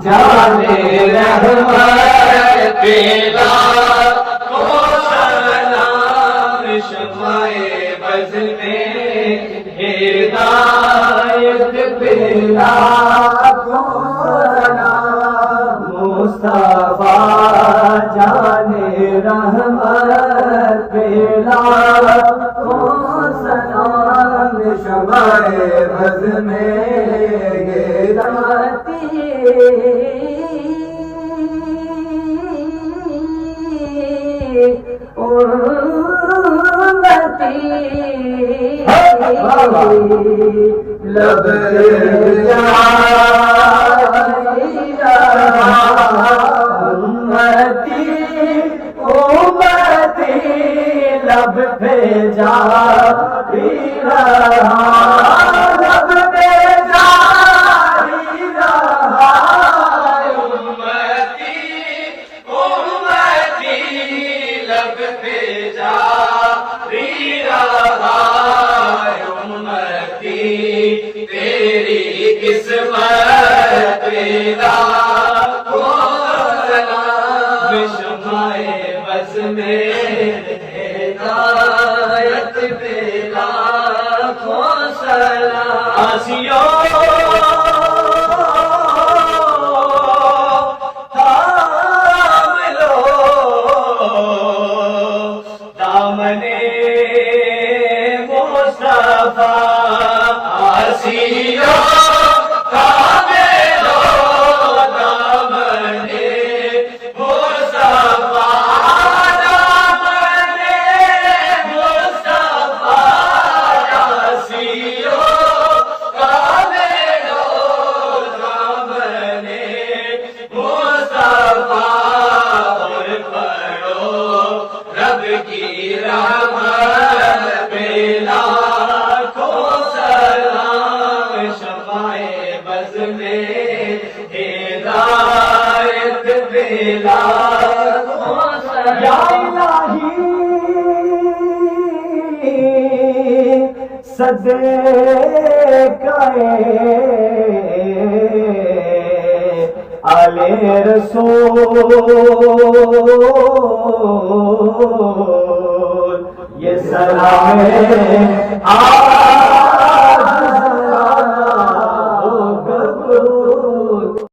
جانے رحمت پیلا کو سلام شمائے بز میں ہدایت پیلا کو سلام مصطفیٰ جانے رحمت پیلا کو سلام شمائے بز میں لب لب پہ جا تیری قسمت پیدا کو سلام شمائے بز میں ہدایت پیدا کو سلام آسیو تھام لو دامنے مصطفیٰ آسیو تھام لو دامنے مصطفیٰ دامنے مصطفیٰ آسیو تھام لو دامنے مصطفیٰ اور پڑھو رب کی رحمت پیلا کو سلام شفائے بز میں ہدایت پیلا کو سلام یا الہی صدقے آلِ رسول یہ سلام